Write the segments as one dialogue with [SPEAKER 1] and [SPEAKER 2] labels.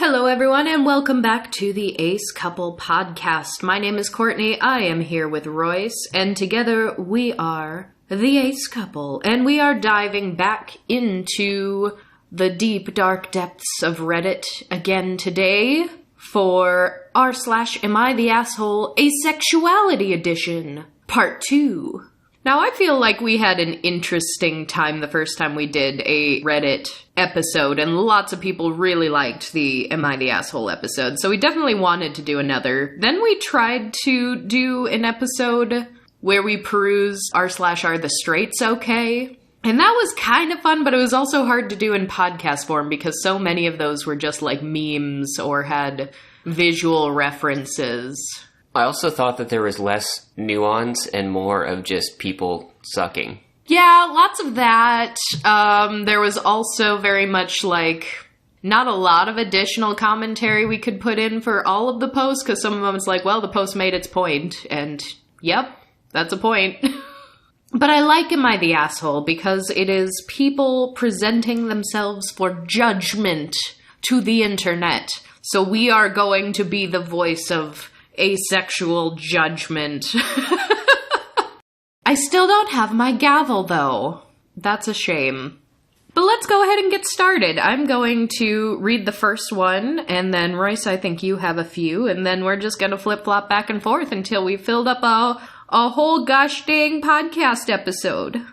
[SPEAKER 1] Hello everyone and welcome back to the Ace Couple podcast. My name is Courtney, I am here with Royce, and together we are the Ace Couple, and we are diving back into the deep dark depths of Reddit again today for r/AmITheAsshole Asexuality edition, part 2. Now, I feel like we had an interesting time the first time we did a Reddit episode, and lots of people really liked the Am I the Asshole episode, so we definitely wanted to do another. Then we tried to do an episode where we peruse r/Are the Straights Okay? And that was kind of fun, but it was also hard to do in podcast form because so many of those were just like memes or had visual references.
[SPEAKER 2] I also thought that there was less nuance and more of just people sucking.
[SPEAKER 1] Yeah, lots of that. There was also very much like not a lot of additional commentary we could put in for all of the posts, because some of them it's like, well, the post made its point, and yep, that's a point. But I like Am I the Asshole because it is people presenting themselves for judgment to the internet. So we are going to be the voice of asexual judgment. I still don't have my gavel, though. That's a shame. But let's go ahead and get started. I'm going to read the first one, and then Royce, I think you have a few, and then we're just going to flip-flop back and forth until we filled up a whole gosh dang podcast episode.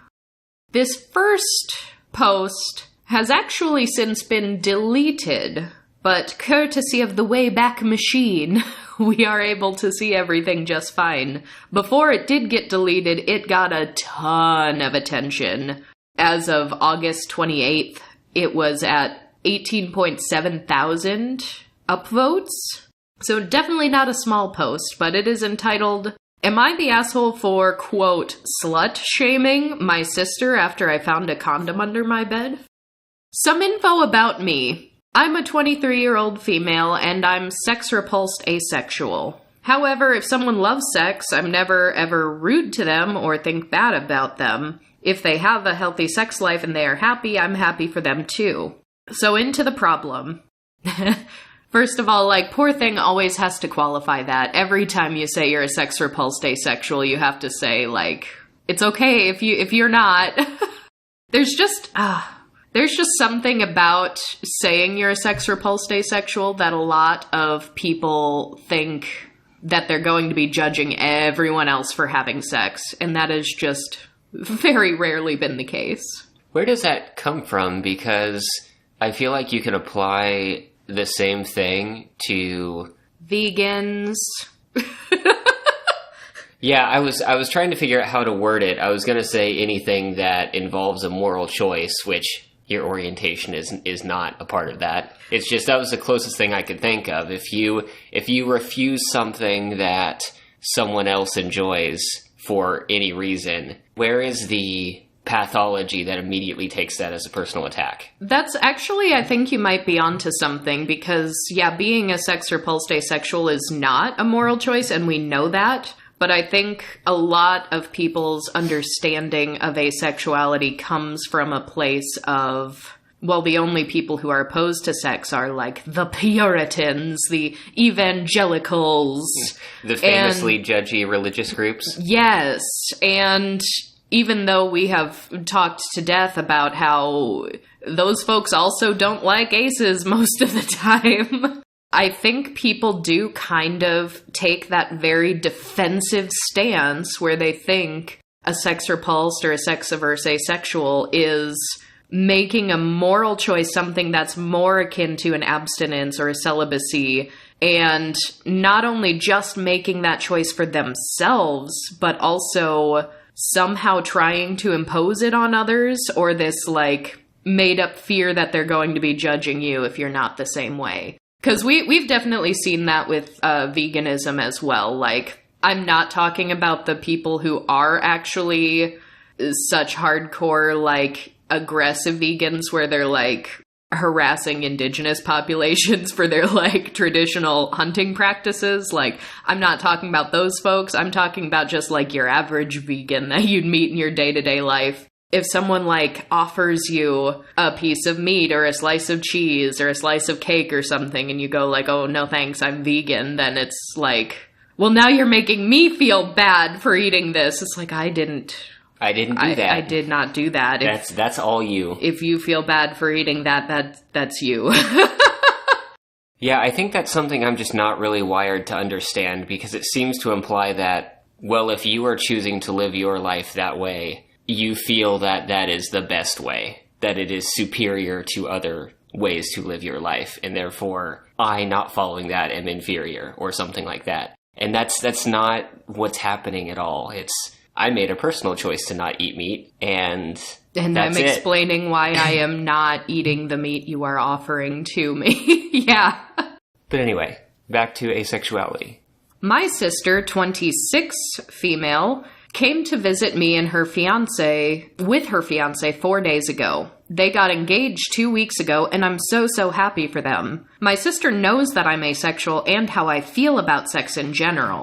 [SPEAKER 1] This first post has actually since been deleted, but courtesy of the Wayback Machine, we are able to see everything just fine. Before it did get deleted, it got a ton of attention. As of August 28th, it was at 18.7 thousand upvotes. So definitely not a small post, but it is entitled, Am I the Asshole for, quote, slut-shaming my sister after I found a condom under my bed? Some info about me. I'm a 23-year-old female, and I'm sex-repulsed asexual. However, if someone loves sex, I'm never ever rude to them or think bad about them. If they have a healthy sex life and they are happy, I'm happy for them too. So into the problem. First of all, poor thing always has to qualify that. Every time you say you're a sex-repulsed asexual, you have to say, it's okay if you're not. There's just something about saying you're a sex-repulsed asexual that a lot of people think that they're going to be judging everyone else for having sex, and that has just very rarely been the case.
[SPEAKER 2] Where does that come from? Because I feel like you can apply the same thing to
[SPEAKER 1] vegans.
[SPEAKER 2] Yeah, I was trying to figure out how to word it. I was going to say anything that involves a moral choice, which your orientation is not a part of that. It's just that was the closest thing I could think of. If you refuse something that someone else enjoys for any reason, where is the pathology that immediately takes that as a personal attack?
[SPEAKER 1] That's actually, I think you might be onto something, because yeah, being a sex-repulsed asexual is not a moral choice, and we know that. But I think a lot of people's understanding of asexuality comes from a place of, well, the only people who are opposed to sex are the Puritans, the evangelicals.
[SPEAKER 2] The famously judgy religious groups.
[SPEAKER 1] Yes, and even though we have talked to death about how those folks also don't like aces most of the time, I think people do kind of take that very defensive stance where they think a sex-repulsed or a sex-averse asexual is making a moral choice, something that's more akin to an abstinence or a celibacy, and not only just making that choice for themselves, but also somehow trying to impose it on others, or this made-up fear that they're going to be judging you if you're not the same way. Because we've definitely seen that with veganism as well. I'm not talking about the people who are actually such hardcore, aggressive vegans where they're, harassing indigenous populations for their, traditional hunting practices. I'm not talking about those folks. I'm talking about just, your average vegan that you'd meet in your day-to-day life. If someone, like, offers you a piece of meat or a slice of cheese or a slice of cake or something and you go like, oh, no thanks, I'm vegan, then it's like, well, now you're making me feel bad for eating this. It's like, I didn't do that. I did not do that.
[SPEAKER 2] That's all you.
[SPEAKER 1] If you feel bad for eating that's you.
[SPEAKER 2] Yeah, I think that's something I'm just not really wired to understand, because it seems to imply that, well, if you are choosing to live your life that way, you feel that that is the best way, that it is superior to other ways to live your life, and therefore I not following that am inferior or something like that. And that's not what's happening at all. I made a personal choice to not eat meat, and
[SPEAKER 1] I'm explaining why I am not eating the meat you are offering to me. Yeah.
[SPEAKER 2] But anyway, back to asexuality.
[SPEAKER 1] My sister, 26, female, came to visit me and her fiance, with her fiance 4 days ago. They got engaged 2 weeks ago, and I'm so happy for them. My sister knows that I'm asexual and how I feel about sex in general.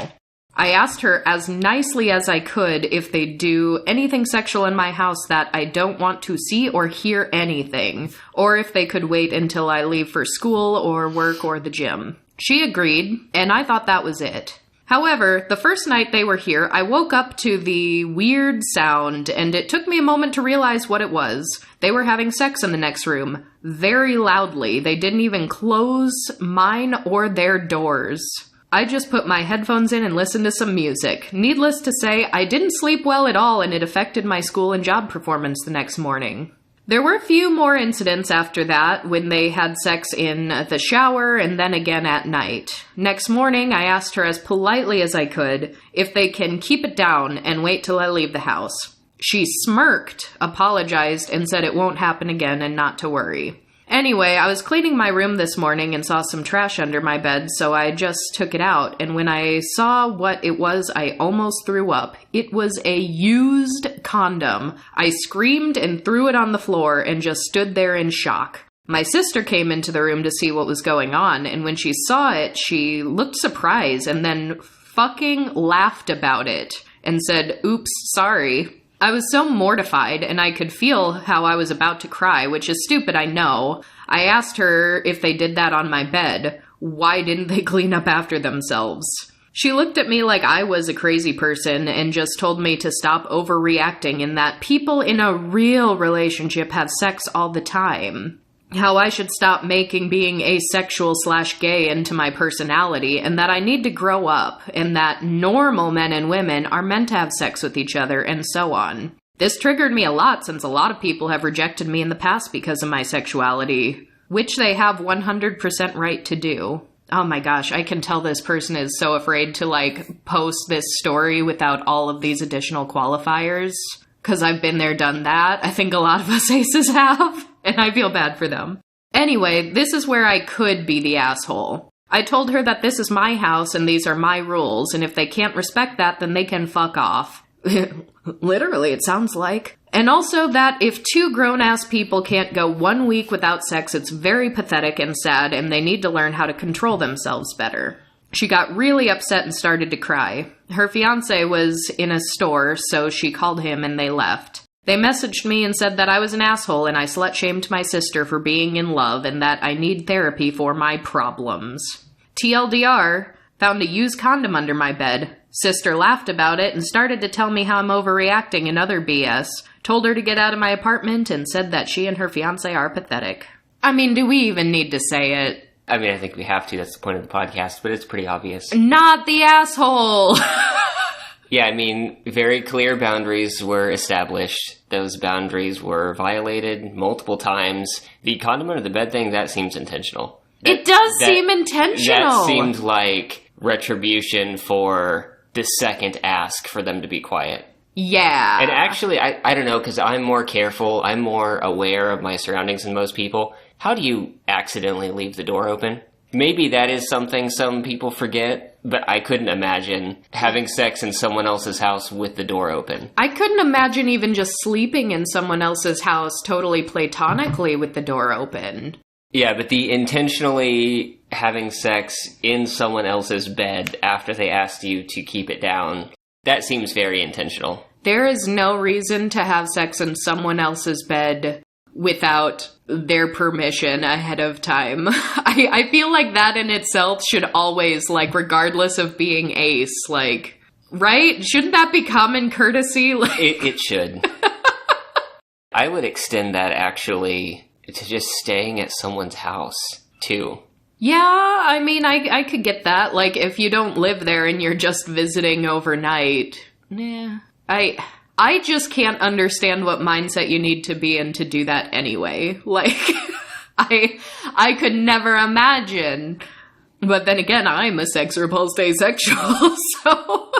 [SPEAKER 1] I asked her as nicely as I could if they do anything sexual in my house that I don't want to see or hear anything, or if they could wait until I leave for school or work or the gym. She agreed, and I thought that was it. However, the first night they were here, I woke up to the weird sound, and it took me a moment to realize what it was. They were having sex in the next room, very loudly. They didn't even close mine or their doors. I just put my headphones in and listened to some music. Needless to say, I didn't sleep well at all, and it affected my school and job performance the next morning. There were a few more incidents after that, when they had sex in the shower and then again at night. Next morning, I asked her as politely as I could if they can keep it down and wait till I leave the house. She smirked, apologized, and said it won't happen again and not to worry. Anyway, I was cleaning my room this morning and saw some trash under my bed, so I just took it out, and when I saw what it was, I almost threw up. It was a used condom. I screamed and threw it on the floor and just stood there in shock. My sister came into the room to see what was going on, and when she saw it, she looked surprised and then fucking laughed about it and said, "Oops, sorry." I was so mortified, and I could feel how I was about to cry, which is stupid, I know. I asked her if they did that on my bed. Why didn't they clean up after themselves? She looked at me like I was a crazy person and just told me to stop overreacting and that people in a real relationship have sex all the time. How I should stop making being asexual/gay into my personality, and that I need to grow up, and that normal men and women are meant to have sex with each other, and so on. This triggered me a lot since a lot of people have rejected me in the past because of my sexuality, which they have 100% right to do. Oh my gosh, I can tell this person is so afraid to, like, post this story without all of these additional qualifiers. Because I've been there, done that. I think a lot of us aces have, and I feel bad for them. Anyway, this is where I could be the asshole. I told her that this is my house and these are my rules, and if they can't respect that, then they can fuck off. Literally, it sounds like. And also that if two grown-ass people can't go 1 week without sex, it's very pathetic and sad, and they need to learn how to control themselves better. She got really upset and started to cry. Her fiancé was in a store, so she called him and they left. They messaged me and said that I was an asshole and I slut-shamed my sister for being in love and that I need therapy for my problems. TLDR, found a used condom under my bed. Sister laughed about it and started to tell me how I'm overreacting and other BS. Told her to get out of my apartment and said that she and her fiancé are pathetic. I mean, do we even need to say it?
[SPEAKER 2] I mean, I think we have to. That's the point of the podcast, but it's pretty obvious.
[SPEAKER 1] Not the asshole!
[SPEAKER 2] Yeah, I mean, very clear boundaries were established. Those boundaries were violated multiple times. The condom under the bed thing, that seems intentional.
[SPEAKER 1] It does seem intentional!
[SPEAKER 2] That seemed like retribution for the second ask for them to be quiet.
[SPEAKER 1] Yeah.
[SPEAKER 2] And actually, I don't know, because I'm more careful, I'm more aware of my surroundings than most people. How do you accidentally leave the door open? Maybe that is something some people forget, but I couldn't imagine having sex in someone else's house with the door open.
[SPEAKER 1] I couldn't imagine even just sleeping in someone else's house totally platonically with the door open.
[SPEAKER 2] Yeah, but the intentionally having sex in someone else's bed after they asked you to keep it down, that seems very intentional.
[SPEAKER 1] There is no reason to have sex in someone else's bed without their permission ahead of time. I feel like that in itself should always, like, regardless of being ace, like, right? Shouldn't that be common courtesy? Like,
[SPEAKER 2] it should. I would extend that, actually, to just staying at someone's house, too.
[SPEAKER 1] Yeah, I mean, I could get that. Like, if you don't live there and you're just visiting overnight, nah. I just can't understand what mindset you need to be in to do that anyway. Like, I could never imagine. But then again, I'm a sex-repulsed asexual, so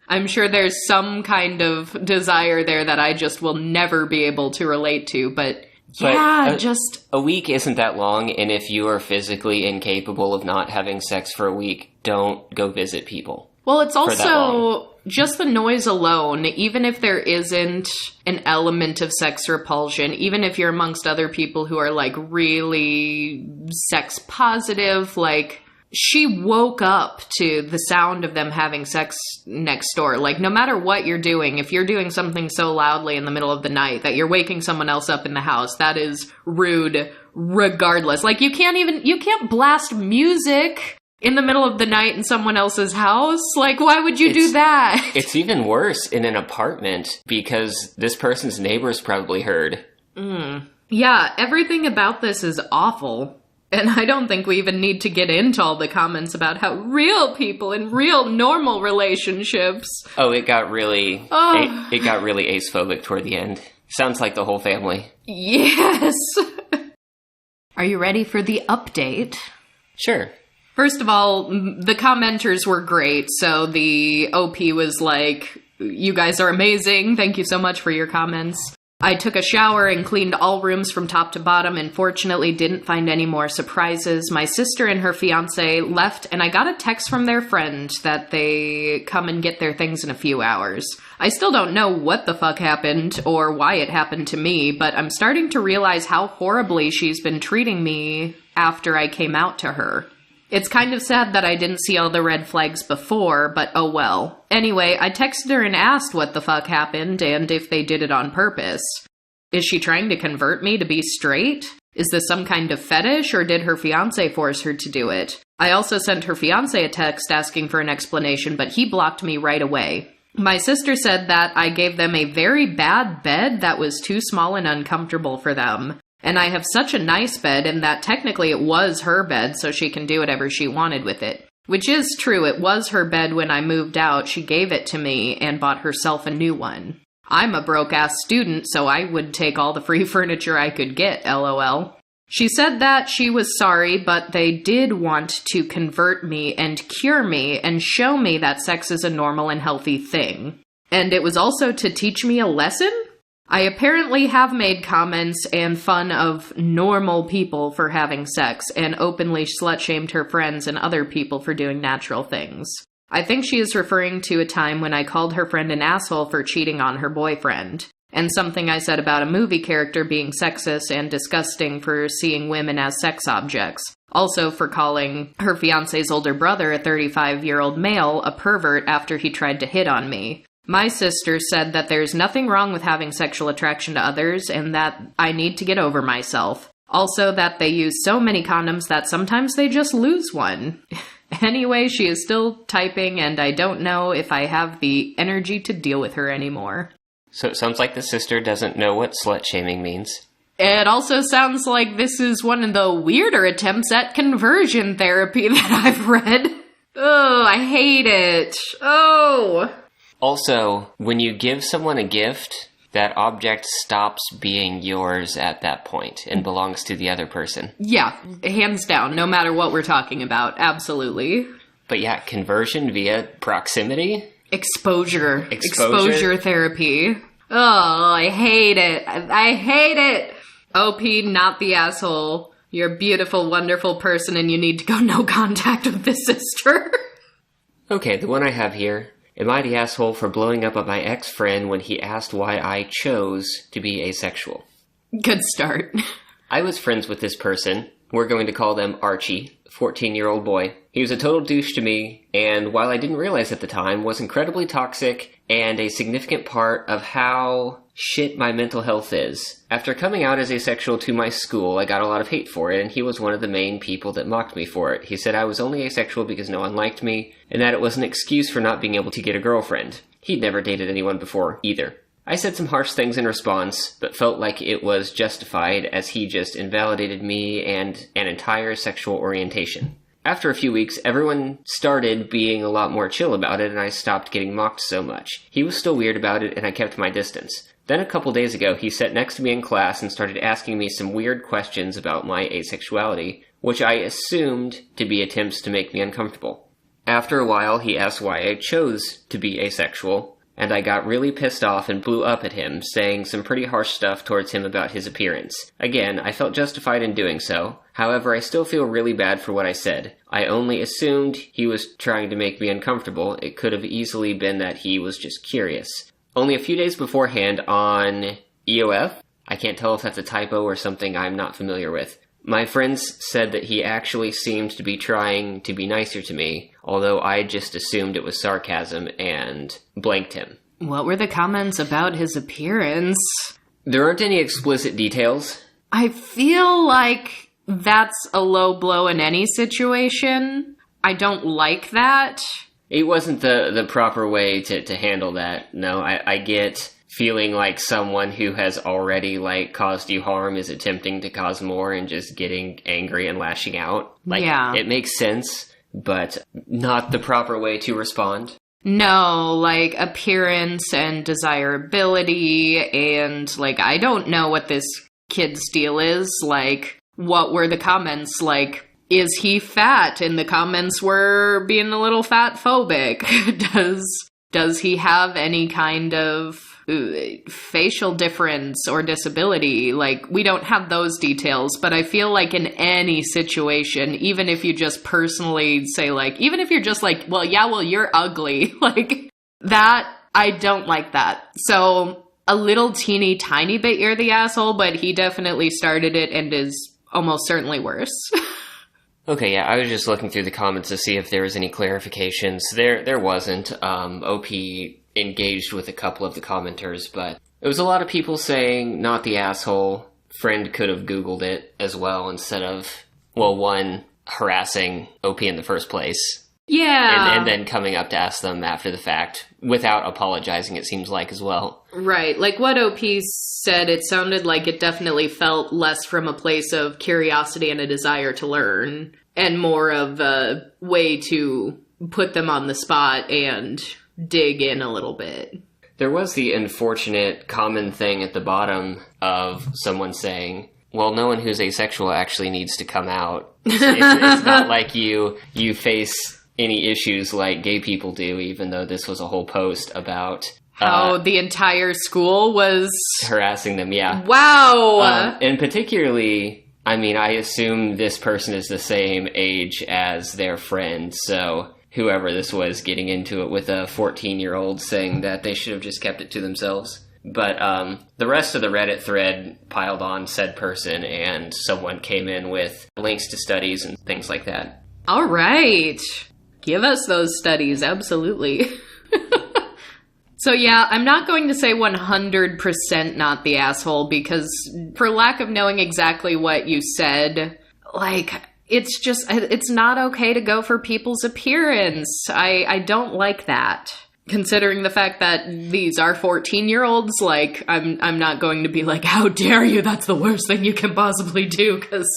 [SPEAKER 1] I'm sure there's some kind of desire there that I just will never be able to relate to, but yeah, just...
[SPEAKER 2] A week isn't that long, and if you are physically incapable of not having sex for a week, don't go visit people.
[SPEAKER 1] Well, it's also just the noise alone, even if there isn't an element of sex repulsion, even if you're amongst other people who are, like, really sex positive, like, she woke up to the sound of them having sex next door. Like, no matter what you're doing, if you're doing something so loudly in the middle of the night that you're waking someone else up in the house, that is rude regardless. Like, you can't blast music in the middle of the night in someone else's house? Like, why would you do that?
[SPEAKER 2] It's even worse in an apartment, because this person's neighbors probably heard.
[SPEAKER 1] Yeah, everything about this is awful. And I don't think we even need to get into all the comments about how real people in real normal relationships...
[SPEAKER 2] Oh, it got really ace-phobic toward the end. Sounds like the whole family.
[SPEAKER 1] Yes! Are you ready for the update?
[SPEAKER 2] Sure.
[SPEAKER 1] First of all, the commenters were great, so the OP was like, you guys are amazing, thank you so much for your comments. I took a shower and cleaned all rooms from top to bottom and fortunately didn't find any more surprises. My sister and her fiance left and I got a text from their friend that they come and get their things in a few hours. I still don't know what the fuck happened or why it happened to me, but I'm starting to realize how horribly she's been treating me after I came out to her. It's kind of sad that I didn't see all the red flags before, but oh well. Anyway, I texted her and asked what the fuck happened and if they did it on purpose. Is she trying to convert me to be straight? Is this some kind of fetish, or did her fiancé force her to do it? I also sent her fiancé a text asking for an explanation, but he blocked me right away. My sister said that I gave them a very bad bed that was too small and uncomfortable for them. And I have such a nice bed, and that technically it was her bed, so she can do whatever she wanted with it. Which is true, it was her bed when I moved out. She gave it to me and bought herself a new one. I'm a broke-ass student, so I would take all the free furniture I could get, lol. She said that she was sorry, but they did want to convert me and cure me and show me that sex is a normal and healthy thing. And it was also to teach me a lesson? I apparently have made comments and fun of normal people for having sex and openly slut-shamed her friends and other people for doing natural things. I think she is referring to a time when I called her friend an asshole for cheating on her boyfriend, and something I said about a movie character being sexist and disgusting for seeing women as sex objects. Also for calling her fiancé's older brother, a 35-year-old male, a pervert after he tried to hit on me. My sister said that there's nothing wrong with having sexual attraction to others and that I need to get over myself. Also that they use so many condoms that sometimes they just lose one. Anyway, she is still typing and I don't know if I have the energy to deal with her anymore.
[SPEAKER 2] So it sounds like the sister doesn't know what slut-shaming means.
[SPEAKER 1] It also sounds like this is one of the weirder attempts at conversion therapy that I've read. Oh, I hate it. Oh.
[SPEAKER 2] Also, when you give someone a gift, that object stops being yours at that point and belongs to the other person.
[SPEAKER 1] Yeah, hands down, no matter what we're talking about. Absolutely.
[SPEAKER 2] But yeah, conversion via proximity?
[SPEAKER 1] Exposure therapy. Oh, I hate it. I hate it. OP, not the asshole. You're a beautiful, wonderful person and you need to go no contact with this sister.
[SPEAKER 2] Okay, the one I have here. Am I the asshole for blowing up at my ex-friend when he asked why I chose to be asexual?
[SPEAKER 1] Good start.
[SPEAKER 2] I was friends with this person, We're going to call them Archie, 14-year-old boy. He was a total douche to me, and while I didn't realize at the time, was incredibly toxic and a significant part of how shit my mental health is. After coming out as asexual to my school, I got a lot of hate for it, and he was one of the main people that mocked me for it. He said I was only asexual because no one liked me, and that it was an excuse for not being able to get a girlfriend. He'd never dated anyone before, either. I said some harsh things in response, but felt like it was justified as he just invalidated me and an entire sexual orientation. After a few weeks, everyone started being a lot more chill about it, and I stopped getting mocked so much. He was still weird about it, and I kept my distance. Then a couple days ago, he sat next to me in class and started asking me some weird questions about my asexuality, which I assumed to be attempts to make me uncomfortable. After a while, he asked why I chose to be asexual, and I got really pissed off and blew up at him, saying some pretty harsh stuff towards him about his appearance. Again, I felt justified in doing so. However, I still feel really bad for what I said. I only assumed he was trying to make me uncomfortable. It could have easily been that he was just curious. Only a few days beforehand on EOF, I can't tell if that's a typo or something I'm not familiar with, my friends said that he actually seemed to be trying to be nicer to me, although I just assumed it was sarcasm and blanked him.
[SPEAKER 1] What were the comments about his appearance?
[SPEAKER 2] There aren't any explicit details.
[SPEAKER 1] I feel like that's a low blow in any situation. I don't like that.
[SPEAKER 2] It wasn't the proper way to handle that. No, I get feeling like someone who has already, caused you harm is attempting to cause more and just getting angry and lashing out.
[SPEAKER 1] Yeah.
[SPEAKER 2] It makes sense, but not the proper way to respond.
[SPEAKER 1] No, appearance and desirability and, I don't know what this kid's deal is. What were the comments? Is he fat? And the comments were being a little fat phobic. Does he have any kind of facial difference or disability? We don't have those details, but I feel like in any situation, even if you just personally say even if you're just you're ugly, that, I don't like that. So a little teeny tiny bit you're the asshole, but he definitely started it and is almost certainly worse.
[SPEAKER 2] Okay, yeah, I was just looking through the comments to see if there was any clarifications. There wasn't. OP engaged with a couple of the commenters, but it was a lot of people saying, not the asshole. Friend could have Googled it as well instead of, one, harassing OP in the first place.
[SPEAKER 1] Yeah.
[SPEAKER 2] And then coming up to ask them after the fact, without apologizing, it seems like, as well.
[SPEAKER 1] Right. What OP said, it sounded like it definitely felt less from a place of curiosity and a desire to learn, and more of a way to put them on the spot and dig in a little bit.
[SPEAKER 2] There was the unfortunate common thing at the bottom of someone saying, well, no one who's asexual actually needs to come out. It's not like you face any issues like gay people do, even though this was a whole post about
[SPEAKER 1] how the entire school was
[SPEAKER 2] harassing them. Yeah.
[SPEAKER 1] Wow.
[SPEAKER 2] And particularly, I assume this person is the same age as their friend, so whoever this was getting into it with a 14-year-old saying that they should have just kept it to themselves. But the rest of the Reddit thread piled on said person, and someone came in with links to studies and things like that.
[SPEAKER 1] All right. Give us those studies, absolutely. So yeah, I'm not going to say 100% not the asshole, because for lack of knowing exactly what you said, it's not okay to go for people's appearance. I don't like that. Considering the fact that these are 14-year-olds, I'm not going to be how dare you, that's the worst thing you can possibly do, because,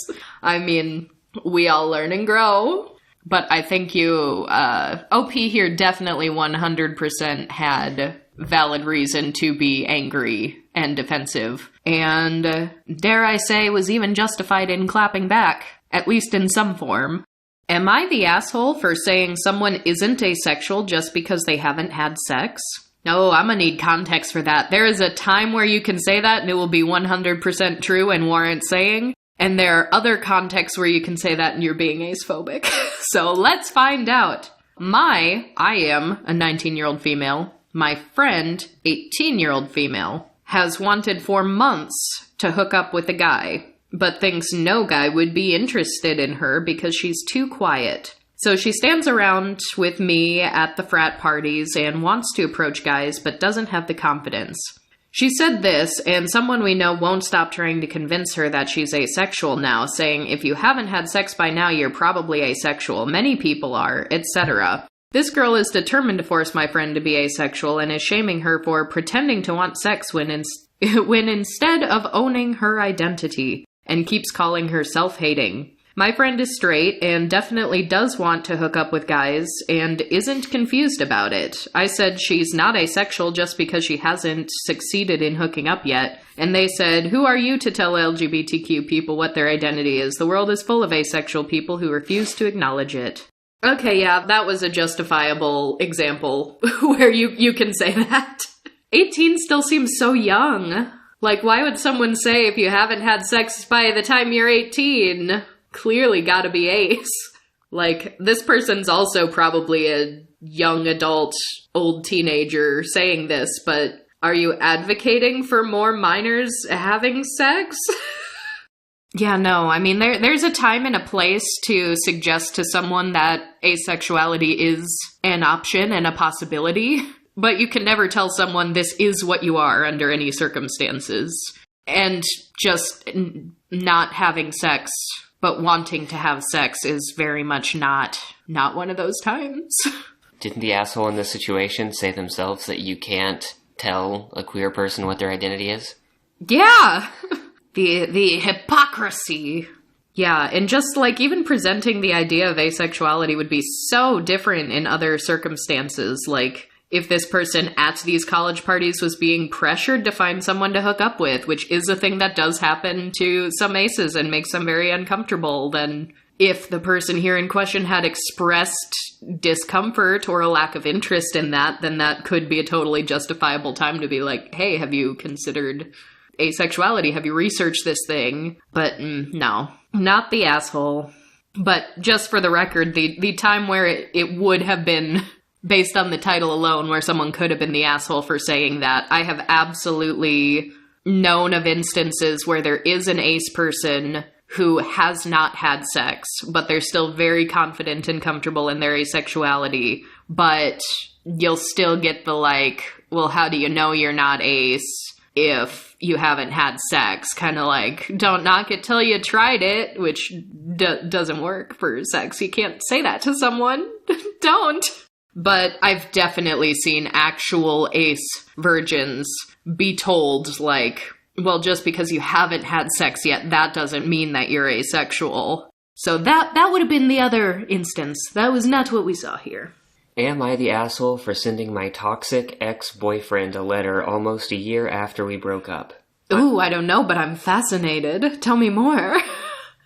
[SPEAKER 1] we all learn and grow. But I think OP here definitely 100% had valid reason to be angry and defensive. And, dare I say, was even justified in clapping back, at least in some form. Am I the asshole for saying someone isn't asexual just because they haven't had sex? No, I'm gonna need context for that. There is a time where you can say that and it will be 100% true and warrant saying. And there are other contexts where you can say that and you're being acephobic. So let's find out. I am a 19-year-old female. My friend, 18-year-old female, has wanted for months to hook up with a guy. but thinks no guy would be interested in her because she's too quiet. So she stands around with me at the frat parties and wants to approach guys, but doesn't have the confidence. She said this, and someone we know won't stop trying to convince her that she's asexual now, saying, if you haven't had sex by now, you're probably asexual. Many people are, etc. This girl is determined to force my friend to be asexual and is shaming her for pretending to want sex when instead of owning her identity, and keeps calling her self-hating. My friend is straight and definitely does want to hook up with guys and isn't confused about it. I said she's not asexual just because she hasn't succeeded in hooking up yet. And they said, who are you to tell LGBTQ people what their identity is? The world is full of asexual people who refuse to acknowledge it. Okay, yeah, that was a justifiable example where you can say that. 18 still seems so young. Like, why would someone say if you haven't had sex by the time you're 18... clearly gotta be ace. Like, this person's also probably a young adult, old teenager saying this, but are you advocating for more minors having sex? Yeah, no, I mean, there's a time and a place to suggest to someone that asexuality is an option and a possibility, but you can never tell someone this is what you are under any circumstances. And just not having sex but wanting to have sex is very much not one of those times.
[SPEAKER 2] Didn't the asshole in this situation say themselves that you can't tell a queer person what their identity is?
[SPEAKER 1] Yeah! The hypocrisy. Yeah, and just like even presenting the idea of asexuality would be so different in other circumstances. Like, if this person at these college parties was being pressured to find someone to hook up with, which is a thing that does happen to some aces and makes them very uncomfortable, then if the person here in question had expressed discomfort or a lack of interest in that, then that could be a totally justifiable time to be like, hey, have you considered asexuality? Have you researched this thing? But no, not the asshole. But just for the record, the time where it would have been... based on the title alone, where someone could have been the asshole for saying that, I have absolutely known of instances where there is an ace person who has not had sex, but they're still very confident and comfortable in their asexuality, but you'll still get the like, well, how do you know you're not ace if you haven't had sex? Kind of like, don't knock it till you tried it, which doesn't work for sex. You can't say that to someone. Don't. But I've definitely seen actual ace virgins be told, like, well, just because you haven't had sex yet, that doesn't mean that you're asexual. So that would have been the other instance. That was not what we saw here.
[SPEAKER 2] Am I the asshole for sending my toxic ex-boyfriend a letter almost a year after we broke up?
[SPEAKER 1] Ooh, I don't know, but I'm fascinated. Tell me more.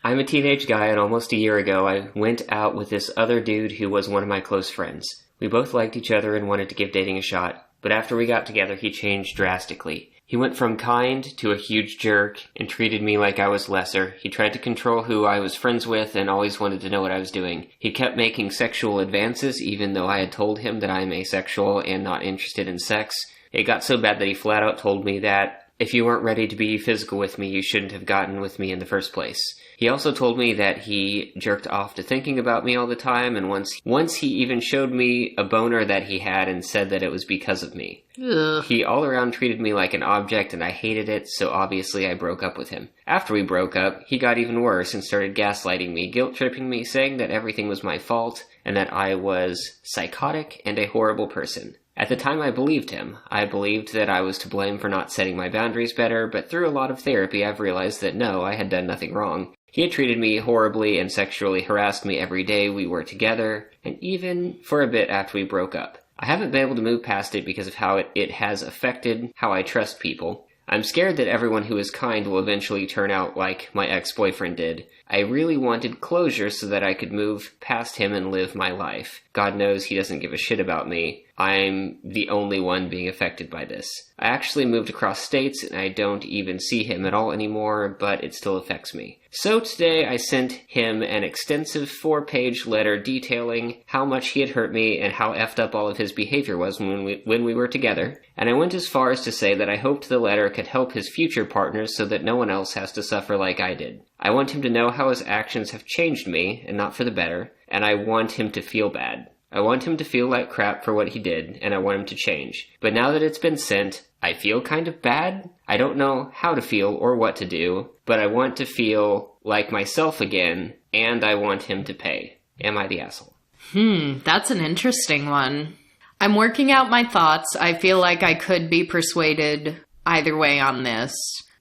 [SPEAKER 2] I'm a teenage guy, and almost a year ago, I went out with this other dude who was one of my close friends. We both liked each other and wanted to give dating a shot, but after we got together, he changed drastically. He went from kind to a huge jerk and treated me like I was lesser. He tried to control who I was friends with and always wanted to know what I was doing. He kept making sexual advances even though I had told him that I am asexual and not interested in sex. It got so bad that he flat out told me that if you weren't ready to be physical with me, you shouldn't have gotten with me in the first place. He also told me that he jerked off to thinking about me all the time, and once he even showed me a boner that he had and said that it was because of me.
[SPEAKER 1] Ugh.
[SPEAKER 2] He all around treated me like an object, and I hated it, so obviously I broke up with him. After we broke up, he got even worse and started gaslighting me, guilt-tripping me, saying that everything was my fault, and that I was psychotic and a horrible person. At the time, I believed him. I believed that I was to blame for not setting my boundaries better, but through a lot of therapy, I've realized that no, I had done nothing wrong. He had treated me horribly and sexually harassed me every day we were together, and even for a bit after we broke up. I haven't been able to move past it because of how it has affected how I trust people. I'm scared that everyone who is kind will eventually turn out like my ex-boyfriend did. I really wanted closure so that I could move past him and live my life. God knows he doesn't give a shit about me. I'm the only one being affected by this. I actually moved across states and I don't even see him at all anymore, but it still affects me. So today I sent him an extensive 4-page letter detailing how much he had hurt me and how effed up all of his behavior was when we were together. And I went as far as to say that I hoped the letter could help his future partners so that no one else has to suffer like I did. I want him to know how his actions have changed me, and not for the better, and I want him to feel bad. I want him to feel like crap for what he did, and I want him to change. But now that it's been sent, I feel kind of bad. I don't know how to feel or what to do, but I want to feel like myself again, and I want him to pay. Am I the asshole?
[SPEAKER 1] That's an interesting one. I'm working out my thoughts. I feel like I could be persuaded either way on this,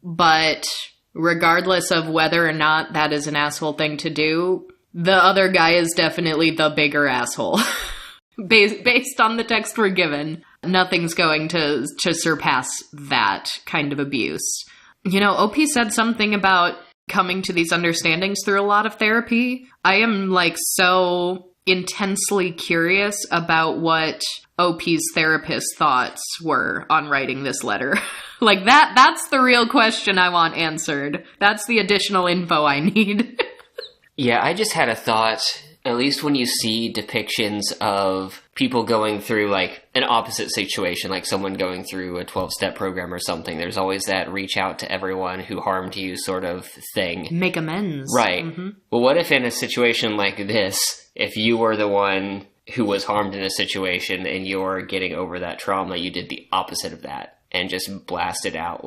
[SPEAKER 1] but regardless of whether or not that is an asshole thing to do, the other guy is definitely the bigger asshole. Based on the text we're given, nothing's going to surpass that kind of abuse. You know, OP said something about coming to these understandings through a lot of therapy. I am so intensely curious about what OP's therapist thoughts were on writing this letter. That's the real question I want answered. That's the additional info I need.
[SPEAKER 2] Yeah, I just had a thought, at least when you see depictions of people going through, an opposite situation, like someone going through a 12-step program or something, there's always that reach out to everyone who harmed you sort of thing.
[SPEAKER 1] Make amends.
[SPEAKER 2] Right.
[SPEAKER 1] Mm-hmm.
[SPEAKER 2] Well, what if in a situation like this, if you were the one who was harmed in a situation and you're getting over that trauma, you did the opposite of that and just blasted out,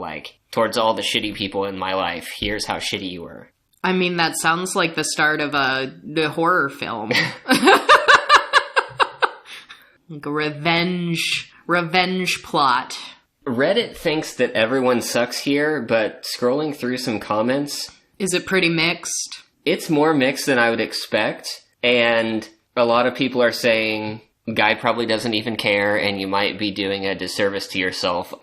[SPEAKER 2] towards all the shitty people in my life, here's how shitty you were.
[SPEAKER 1] I mean, that sounds like the start of a horror film. Like a revenge plot.
[SPEAKER 2] Reddit thinks that everyone sucks here, but scrolling through some comments...
[SPEAKER 1] Is it pretty mixed?
[SPEAKER 2] It's more mixed than I would expect, and a lot of people are saying... Guy probably doesn't even care, and you might be doing a disservice to yourself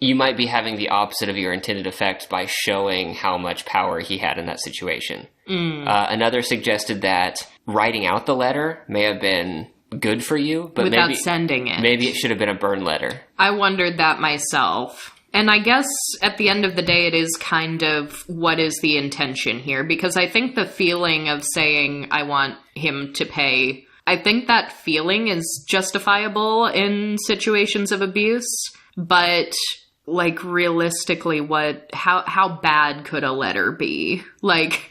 [SPEAKER 2] you might be having the opposite of your intended effect by showing how much power he had in that situation. Another suggested that writing out the letter may have been good for you, but
[SPEAKER 1] without sending it.
[SPEAKER 2] Maybe it should have been a burn letter.
[SPEAKER 1] I wondered that myself. And I guess at the end of the day, it is kind of what is the intention here, because I think the feeling of saying, I want him to pay... I think that feeling is justifiable in situations of abuse, but realistically, how bad could a letter be?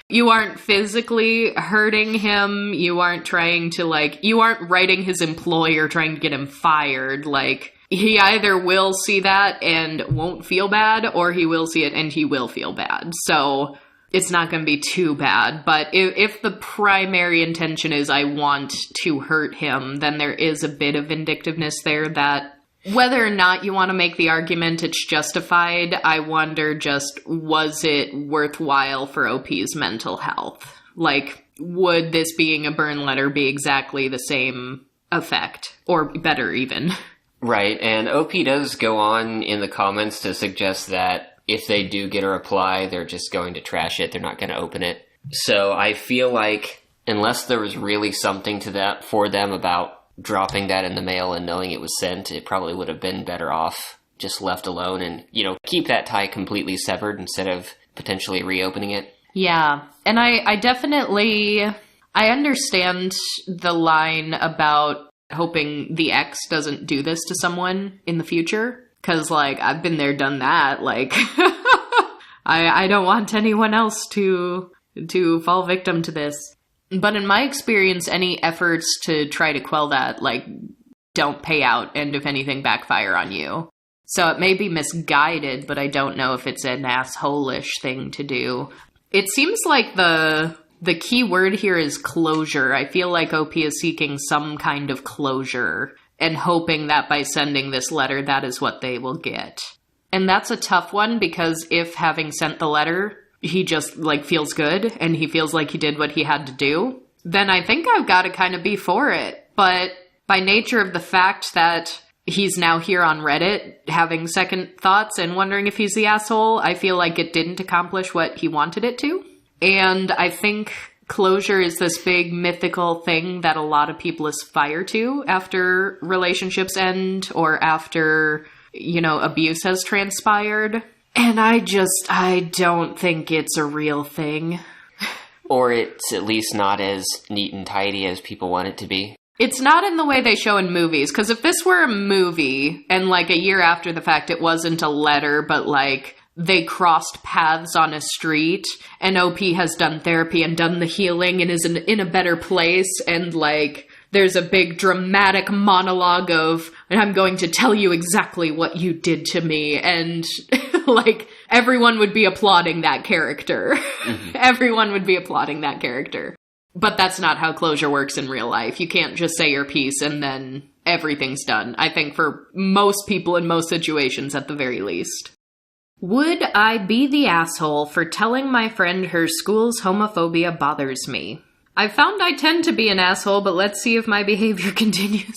[SPEAKER 1] You aren't physically hurting him, you aren't trying to you aren't writing his employer trying to get him fired. He either will see that and won't feel bad, or he will see it and he will feel bad. So it's not going to be too bad, but if the primary intention is I want to hurt him, then there is a bit of vindictiveness there that whether or not you want to make the argument it's justified, I wonder just, was it worthwhile for OP's mental health? Would this being a burn letter be exactly the same effect, or better even?
[SPEAKER 2] Right, and OP does go on in the comments to suggest that if they do get a reply, they're just going to trash it. They're not going to open it. So I feel like unless there was really something to that for them about dropping that in the mail and knowing it was sent, it probably would have been better off just left alone and, keep that tie completely severed instead of potentially reopening it.
[SPEAKER 1] Yeah. And I definitely, I understand the line about hoping the ex doesn't do this to someone in the future. Because, I've been there, done that. I don't want anyone else to fall victim to this. But in my experience, any efforts to try to quell that, don't pay out and, if anything, backfire on you. So it may be misguided, but I don't know if it's an asshole-ish thing to do. It seems like the key word here is closure. I feel like OP is seeking some kind of closure and hoping that by sending this letter, that is what they will get. And that's a tough one, because if having sent the letter, he just, feels good, and he feels like he did what he had to do, then I think I've got to kind of be for it. But by nature of the fact that he's now here on Reddit, having second thoughts and wondering if he's the asshole, I feel like it didn't accomplish what he wanted it to. And I think closure is this big mythical thing that a lot of people aspire to after relationships end or after, abuse has transpired. And I don't think it's a real thing.
[SPEAKER 2] Or it's at least not as neat and tidy as people want it to be.
[SPEAKER 1] It's not in the way they show in movies, because if this were a movie, and like a year after the fact it wasn't a letter, but like they crossed paths on a street, and OP has done therapy and done the healing and is in a better place, and like there's a big dramatic monologue of, I'm going to tell you exactly what you did to me, and like everyone would be applauding that character. Mm-hmm. Everyone would be applauding that character. But that's not how closure works in real life. You can't just say your piece and then everything's done. I think for most people in most situations at the very least. Would I be the asshole for telling my friend her school's homophobia bothers me? I found I tend to be an asshole, but let's see if my behavior continues.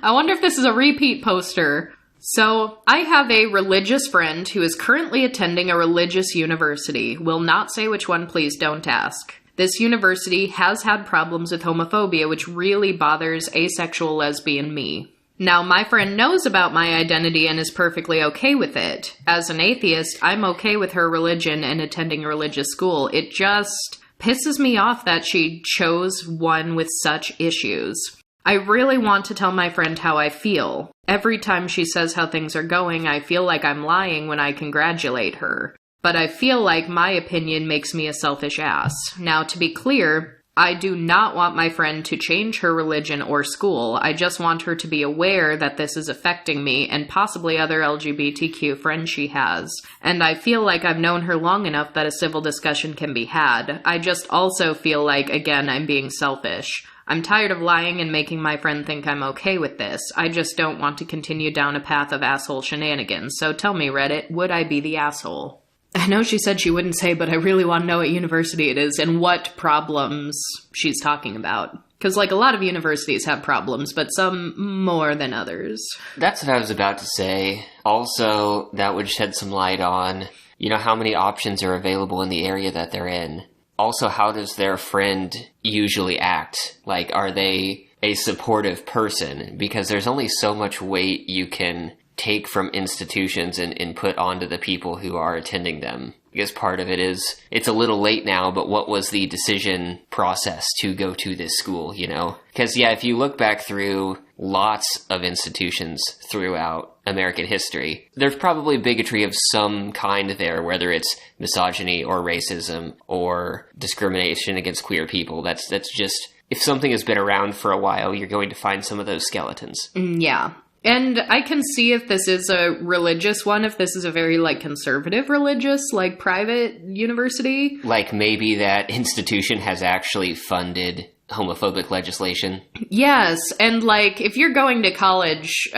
[SPEAKER 1] I wonder if this is a repeat poster. So, I have a religious friend who is currently attending a religious university. Will not say which one, please don't ask. This university has had problems with homophobia, which really bothers asexual lesbian me. Now, my friend knows about my identity and is perfectly okay with it. As an atheist, I'm okay with her religion and attending a religious school. It just pisses me off that she chose one with such issues. I really want to tell my friend how I feel. Every time she says how things are going, I feel like I'm lying when I congratulate her. But I feel like my opinion makes me a selfish ass. Now, to be clear, I do not want my friend to change her religion or school. I just want her to be aware that this is affecting me and possibly other LGBTQ friends she has. And I feel like I've known her long enough that a civil discussion can be had. I just also feel like, again, I'm being selfish. I'm tired of lying and making my friend think I'm okay with this. I just don't want to continue down a path of asshole shenanigans. So tell me, Reddit, would I be the asshole? I know she said she wouldn't say, but I really want to know what university it is and what problems she's talking about. Because, like, a lot of universities have problems, but some more than others.
[SPEAKER 2] That's what I was about to say. Also, that would shed some light on, how many options are available in the area that they're in. Also, how does their friend usually act? Like, are they a supportive person? Because there's only so much weight you can take from institutions and put onto the people who are attending them. I guess part of it is, it's a little late now, but what was the decision process to go to this school, Because, if you look back through lots of institutions throughout American history, there's probably bigotry of some kind there, whether it's misogyny or racism or discrimination against queer people. That's just, if something has been around for a while, you're going to find some of those skeletons.
[SPEAKER 1] Yeah. And I can see if this is a religious one, if this is a very, conservative religious, private university. Like,
[SPEAKER 2] maybe that institution has actually funded homophobic legislation.
[SPEAKER 1] Yes, and, if you're going to college,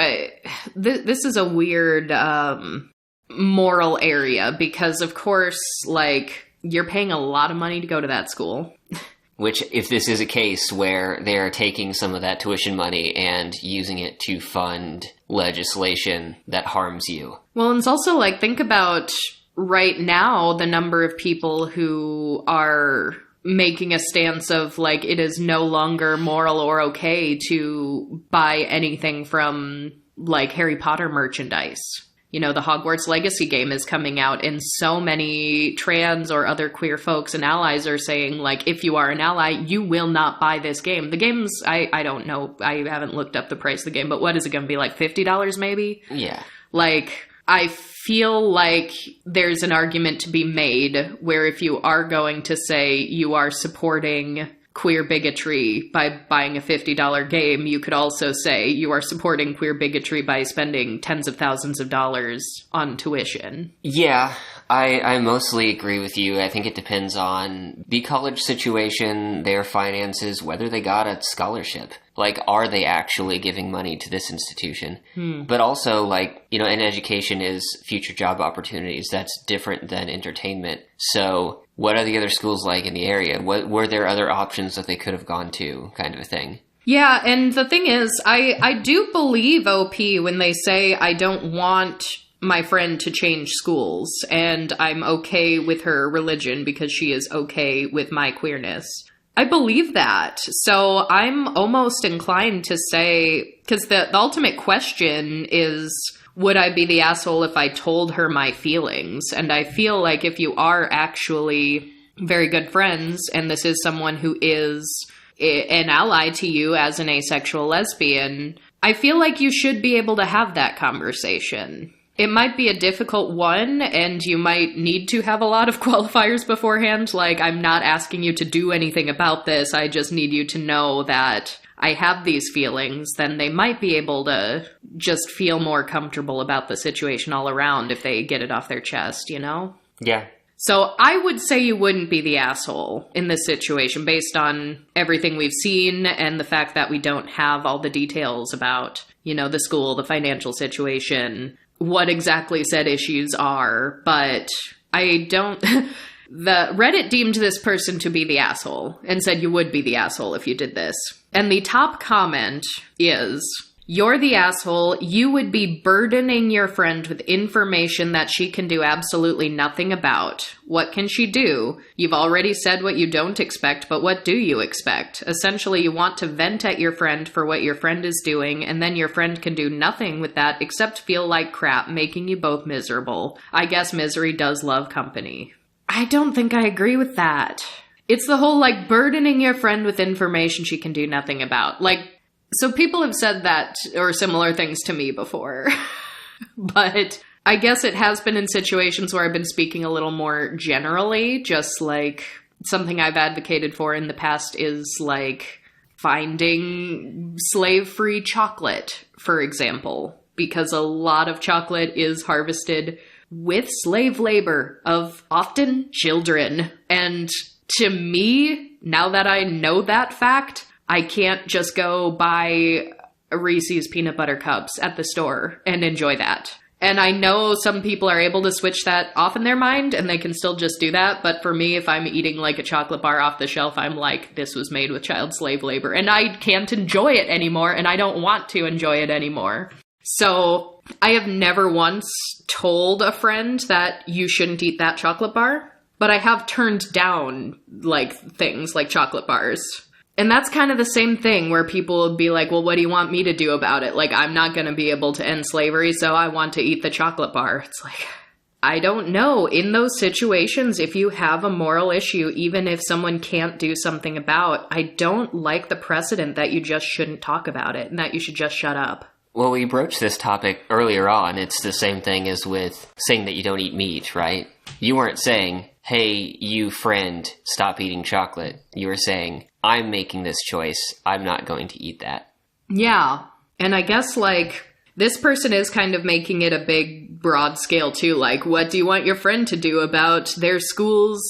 [SPEAKER 1] this is a weird moral area, because, of course, you're paying a lot of money to go to that school.
[SPEAKER 2] Which, if this is a case where they're taking some of that tuition money and using it to fund legislation that harms you.
[SPEAKER 1] Well, and it's also, think about right now the number of people who are making a stance of, it is no longer moral or okay to buy anything from, Harry Potter merchandise. The Hogwarts Legacy game is coming out, and so many trans or other queer folks and allies are saying, if you are an ally, you will not buy this game. The game's, I don't know, I haven't looked up the price of the game, but what is it going to be, $50 maybe?
[SPEAKER 2] Yeah.
[SPEAKER 1] I feel like there's an argument to be made where if you are going to say you are supporting queer bigotry by buying a $50 game, you could also say you are supporting queer bigotry by spending tens of thousands of dollars on tuition.
[SPEAKER 2] Yeah, I mostly agree with you. I think it depends on the college situation, their finances, whether they got a scholarship. Are they actually giving money to this institution? But also, and education is future job opportunities. That's different than entertainment. So what are the other schools like in the area? Were there other options that they could have gone to, kind of a thing?
[SPEAKER 1] Yeah, and the thing is, I do believe OP when they say I don't want my friend to change schools, and I'm okay with her religion because she is okay with my queerness. I believe that. So I'm almost inclined to say, because the ultimate question is, would I be the asshole if I told her my feelings? And I feel like if you are actually very good friends, and this is someone who is an ally to you as an asexual lesbian, I feel like you should be able to have that conversation. It might be a difficult one, and you might need to have a lot of qualifiers beforehand. Like, I'm not asking you to do anything about this. I just need you to know that I have these feelings. Then they might be able to just feel more comfortable about the situation all around if they get it off their chest, you know?
[SPEAKER 2] Yeah.
[SPEAKER 1] So I would say you wouldn't be the asshole in this situation based on everything we've seen and the fact that we don't have all the details about, you know, the school, the financial situation, what exactly said issues are. But I don't... The Reddit deemed this person to be the asshole and said you would be the asshole if you did this. And the top comment is... You're the asshole. You would be burdening your friend with information that she can do absolutely nothing about. What can she do? You've already said what you don't expect, but what do you expect? Essentially, you want to vent at your friend for what your friend is doing, and then your friend can do nothing with that except feel like crap, making you both miserable. I guess misery does love company. I don't think I agree with that. It's the whole, like, burdening your friend with information she can do nothing about. Like, so people have said that or similar things to me before, but I guess it has been in situations where I've been speaking a little more generally, just like something I've advocated for in the past is like finding slave-free chocolate, for example, because a lot of chocolate is harvested with slave labor of often children. And to me, now that I know that fact, I can't just go buy Reese's peanut butter cups at the store and enjoy that. And I know some people are able to switch that off in their mind and they can still just do that. But for me, if I'm eating like a chocolate bar off the shelf, I'm like, this was made with child slave labor and I can't enjoy it anymore and I don't want to enjoy it anymore. So I have never once told a friend that you shouldn't eat that chocolate bar, but I have turned down like things like chocolate bars. And that's kind of the same thing where people would be like, well, what do you want me to do about it? Like, I'm not going to be able to end slavery, so I want to eat the chocolate bar. It's like, I don't know. In those situations, if you have a moral issue, even if someone can't do something about, I don't like the precedent that you just shouldn't talk about it and that you should just shut up.
[SPEAKER 2] Well, we broached this topic earlier on. It's the same thing as with saying that you don't eat meat, right? You weren't saying, hey, you friend, stop eating chocolate. You were saying, I'm making this choice. I'm not going to eat that. Yeah.
[SPEAKER 1] And I guess, like, this person is kind of making it a big, broad scale, too. Like, what do you want your friend to do about their school's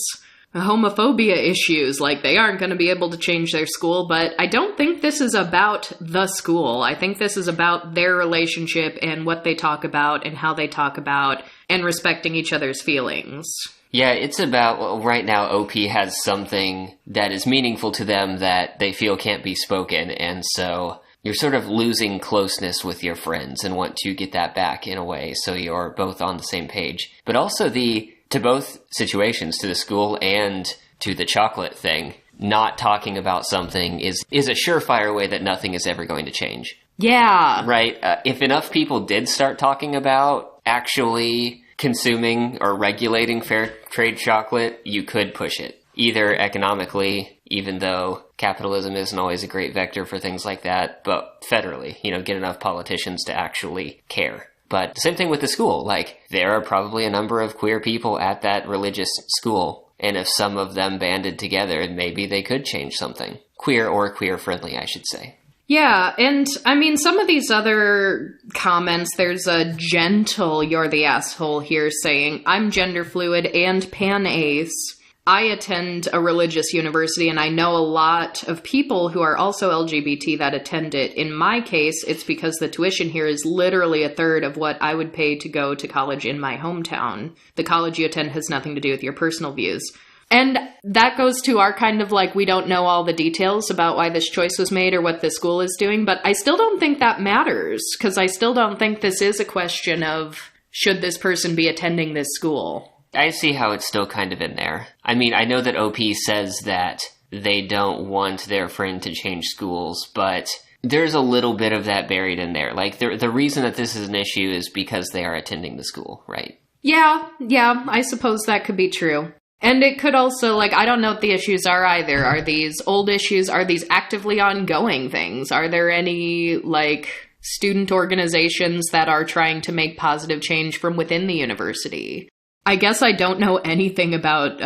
[SPEAKER 1] homophobia issues? Like, they aren't going to be able to change their school, but I don't think this is about the school. I think this is about their relationship and what they talk about and how they talk about and respecting each other's feelings.
[SPEAKER 2] Yeah, it's about, well, right now OP has something that is meaningful to them that they feel can't be spoken, and so you're sort of losing closeness with your friends and want to get that back in a way so you're both on the same page. But also to both situations, to the school and to the chocolate thing, not talking about something is a surefire way that nothing is ever going to change.
[SPEAKER 1] Yeah.
[SPEAKER 2] Right? If enough people did start talking about actually consuming or regulating fair trade chocolate, you could push it. Either economically, even though capitalism isn't always a great vector for things like that, but federally, get enough politicians to actually care. But same thing with the school. Like, there are probably a number of queer people at that religious school, and if some of them banded together, maybe they could change something. Queer or queer-friendly, I should say.
[SPEAKER 1] Yeah, and I mean, some of these other comments, there's a gentle "you're the asshole" here saying, I'm gender fluid and pan-ace. I attend a religious university and I know a lot of people who are also LGBT that attend it. In my case, it's because the tuition here is literally a third of what I would pay to go to college in my hometown. The college you attend has nothing to do with your personal views. And that goes to our kind of like, we don't know all the details about why this choice was made or what the school is doing, but I still don't think that matters, because I still don't think this is a question of should this person be attending this school?
[SPEAKER 2] I see how it's still kind of in there. I mean, I know that OP says that they don't want their friend to change schools, but there's a little bit of that buried in there. Like, the reason that this is an issue is because they are attending the school, right?
[SPEAKER 1] Yeah, I suppose that could be true. And it could also, like, I don't know what the issues are either. Are these old issues? Are these actively ongoing things? Are there any, like, student organizations that are trying to make positive change from within the university? I guess I don't know anything about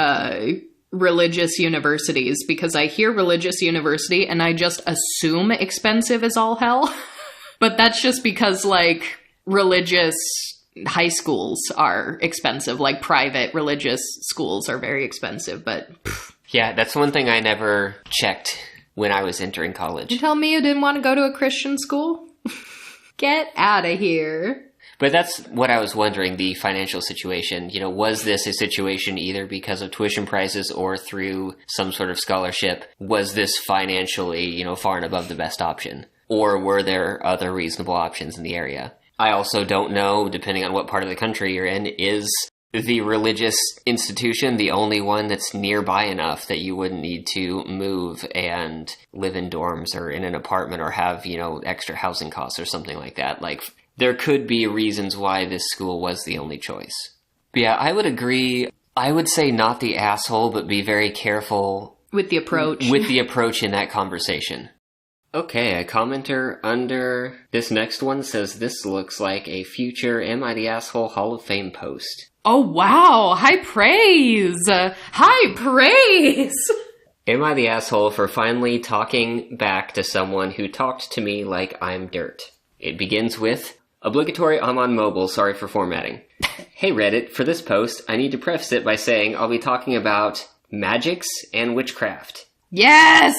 [SPEAKER 1] religious universities, because I hear religious university and I just assume expensive as all hell. But that's just because, like, religious high schools are expensive. Like, private religious schools are very expensive, but...
[SPEAKER 2] Yeah, that's one thing I never checked when I was entering college.
[SPEAKER 1] You tell me you didn't want to go to a Christian school? Get out of here.
[SPEAKER 2] But that's what I was wondering, the financial situation. You know, was this a situation either because of tuition prices or through some sort of scholarship? Was this financially, you know, far and above the best option? Or were there other reasonable options in the area? I also don't know, depending on what part of the country you're in, is the religious institution the only one that's nearby enough that you wouldn't need to move and live in dorms or in an apartment or have, you know, extra housing costs or something like that? Like, there could be reasons why this school was the only choice. But yeah, I would agree. I would say not the asshole, but be very careful
[SPEAKER 1] with the approach.
[SPEAKER 2] With the approach in that conversation. Okay, a commenter under this next one says this looks like a future Am I the Asshole Hall of Fame post.
[SPEAKER 1] Oh wow, high praise! High praise!
[SPEAKER 2] Am I the asshole for finally talking back to someone who talked to me like I'm dirt? It begins with, obligatory I'm on mobile, sorry for formatting. Hey Reddit, for this post, I need to preface it by saying I'll be talking about magics and witchcraft.
[SPEAKER 1] Yes!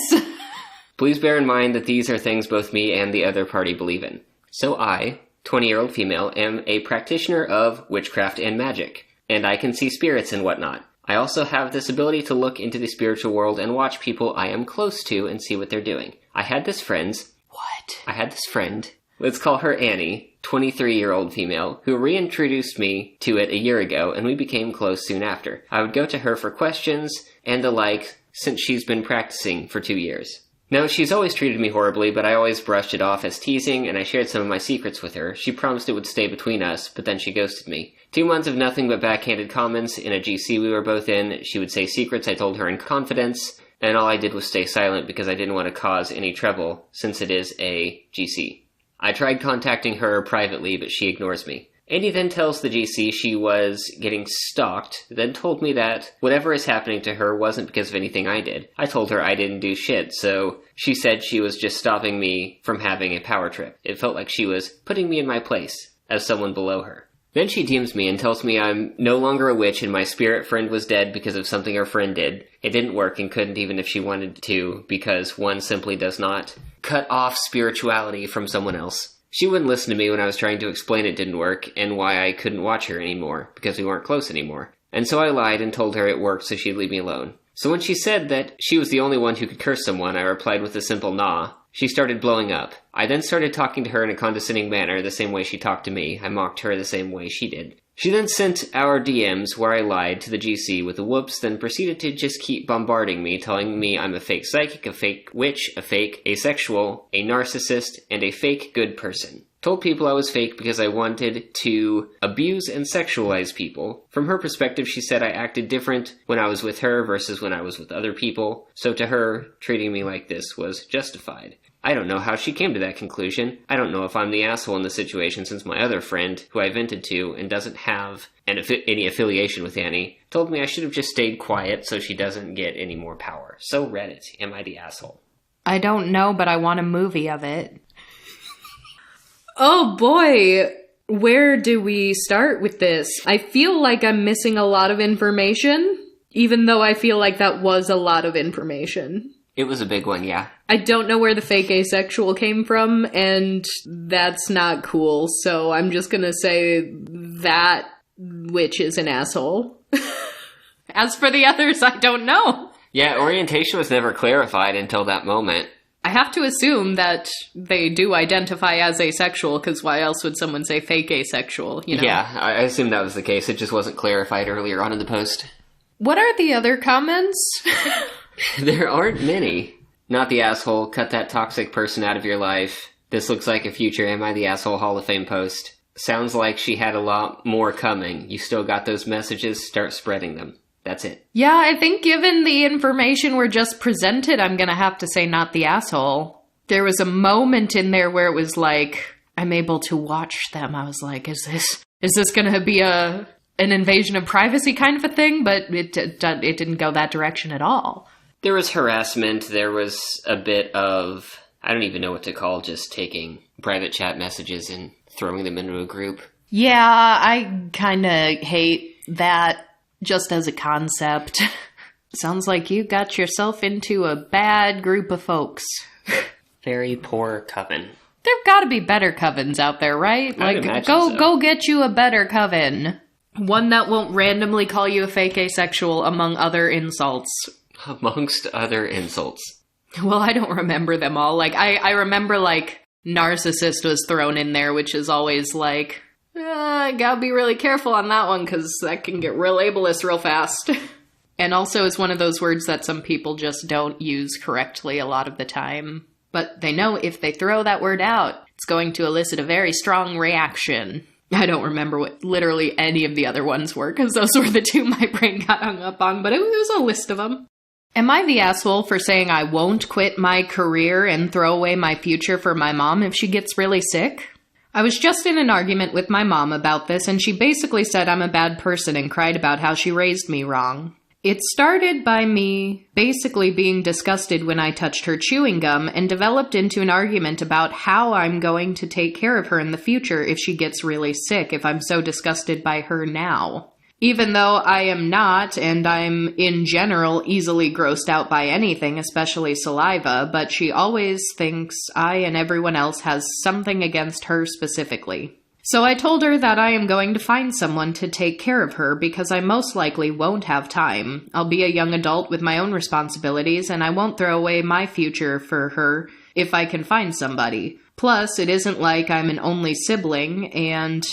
[SPEAKER 2] Please bear in mind that these are things both me and the other party believe in. So I, 20-year-old female, am a practitioner of witchcraft and magic, and I can see spirits and whatnot. I also have this ability to look into the spiritual world and watch people I am close to and see what they're doing. I had this friend, let's call her Annie, 23-year-old female, who reintroduced me to it a year ago, and we became close soon after. I would go to her for questions and the like since she's been practicing for 2 years. Now, she's always treated me horribly, but I always brushed it off as teasing, and I shared some of my secrets with her. She promised it would stay between us, but then she ghosted me. 2 months of nothing but backhanded comments in a GC we were both in. She would say secrets I told her in confidence, and all I did was stay silent because I didn't want to cause any trouble, since it is a GC. I tried contacting her privately, but she ignores me. Andy then tells the GC she was getting stalked, then told me that whatever is happening to her wasn't because of anything I did. I told her I didn't do shit, so she said she was just stopping me from having a power trip. It felt like she was putting me in my place, as someone below her. Then she DMs me and tells me I'm no longer a witch and my spirit friend was dead because of something her friend did. It didn't work and couldn't even if she wanted to, because one simply does not cut off spirituality from someone else. She wouldn't listen to me when I was trying to explain it didn't work and why I couldn't watch her anymore, because we weren't close anymore. And so I lied and told her it worked so she'd leave me alone. So when she said that she was the only one who could curse someone, I replied with a simple nah. She started blowing up. I then started talking to her in a condescending manner, the same way she talked to me. I mocked her the same way she did. She then sent our DMs where I lied to the GC with a whoops, then proceeded to just keep bombarding me, telling me I'm a fake psychic, a fake witch, a fake asexual, a narcissist, and a fake good person. Told people I was fake because I wanted to abuse and sexualize people. From her perspective, she said I acted different when I was with her versus when I was with other people, so to her, treating me like this was justified. I don't know how she came to that conclusion. I don't know if I'm the asshole in the situation since my other friend, who I vented to and doesn't have any affiliation with Annie, told me I should have just stayed quiet so she doesn't get any more power. So Reddit, am I the asshole?
[SPEAKER 1] I don't know, but I want a movie of it. Oh boy, where do we start with this? I feel like I'm missing a lot of information, even though I feel like that was a lot of information.
[SPEAKER 2] It was a big one, yeah.
[SPEAKER 1] I don't know where the fake asexual came from, and that's not cool, so I'm just gonna say that witch is an asshole. As for the others, I don't know.
[SPEAKER 2] Yeah, orientation was never clarified until that moment.
[SPEAKER 1] I have to assume that they do identify as asexual, because why else would someone say fake asexual, you know?
[SPEAKER 2] Yeah, I assume that was the case. It just wasn't clarified earlier on in the post.
[SPEAKER 1] What are the other comments?
[SPEAKER 2] There aren't many. Not the asshole. Cut that toxic person out of your life. This looks like a future Am I the Asshole Hall of Fame post. Sounds like she had a lot more coming. You still got those messages? Start spreading them. That's it.
[SPEAKER 1] Yeah, I think given the information we're just presented, I'm gonna have to say not the asshole. There was a moment in there where it was like, I'm able to watch them. I was like, is this gonna be an invasion of privacy kind of a thing? But it didn't go that direction at all.
[SPEAKER 2] There was harassment. There was a bit of, I don't even know what to call, just taking private chat messages and throwing them into a group.
[SPEAKER 1] Yeah, I kind of hate that. Just as a concept. Sounds like you got yourself into a bad group of folks.
[SPEAKER 2] Very poor coven.
[SPEAKER 1] There've got to be better covens out there, right?
[SPEAKER 2] I'd imagine so.
[SPEAKER 1] Go get you a better coven. One that won't randomly call you a fake asexual among other insults.
[SPEAKER 2] Amongst other insults.
[SPEAKER 1] Well, I don't remember them all. Like, I remember, like, narcissist was thrown in there, which is always like... I gotta be really careful on that one, because that can get real ableist real fast. And also is one of those words that some people just don't use correctly a lot of the time. But they know if they throw that word out, it's going to elicit a very strong reaction. I don't remember what literally any of the other ones were, because those were the two my brain got hung up on, but it was a list of them. Am I the asshole for saying I won't quit my career and throw away my future for my mom if she gets really sick? I was just in an argument with my mom about this, and she basically said I'm a bad person and cried about how she raised me wrong. It started by me basically being disgusted when I touched her chewing gum and developed into an argument about how I'm going to take care of her in the future if she gets really sick, if I'm so disgusted by her now. Even though I am not, and I'm in general easily grossed out by anything, especially saliva, but she always thinks I and everyone else has something against her specifically. So I told her that I am going to find someone to take care of her because I most likely won't have time. I'll be a young adult with my own responsibilities, and I won't throw away my future for her if I can find somebody. Plus, it isn't like I'm an only sibling, and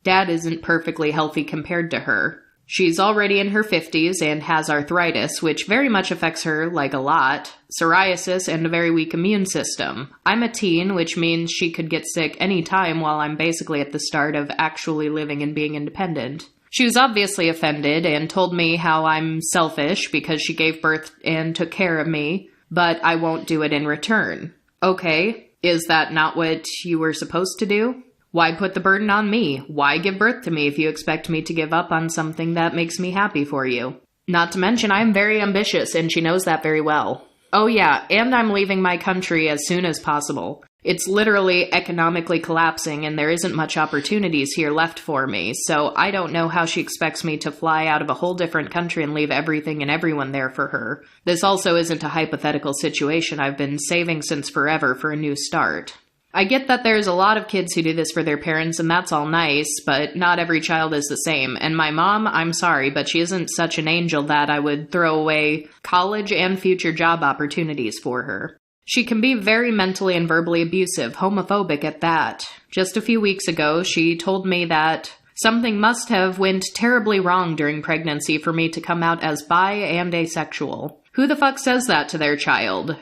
[SPEAKER 1] Dad isn't perfectly healthy compared to her. She's already in her 50s and has arthritis, which very much affects her, like a lot, psoriasis, and a very weak immune system. I'm a teen, which means she could get sick any time while I'm basically at the start of actually living and being independent. She was obviously offended and told me how I'm selfish because she gave birth and took care of me, but I won't do it in return. Okay, is that not what you were supposed to do? Why put the burden on me? Why give birth to me if you expect me to give up on something that makes me happy for you? Not to mention, I'm very ambitious, and she knows that very well. Oh yeah, and I'm leaving my country as soon as possible. It's literally economically collapsing, and there isn't much opportunities here left for me, so I don't know how she expects me to fly out of a whole different country and leave everything and everyone there for her. This also isn't a hypothetical situation. I've been saving since forever for a new start. I get that there's a lot of kids who do this for their parents, and that's all nice, but not every child is the same. And my mom, I'm sorry, but she isn't such an angel that I would throw away college and future job opportunities for her. She can be very mentally and verbally abusive, homophobic at that. Just a few weeks ago, she told me that something must have went terribly wrong during pregnancy for me to come out as bi and asexual. Who the fuck says that to their child?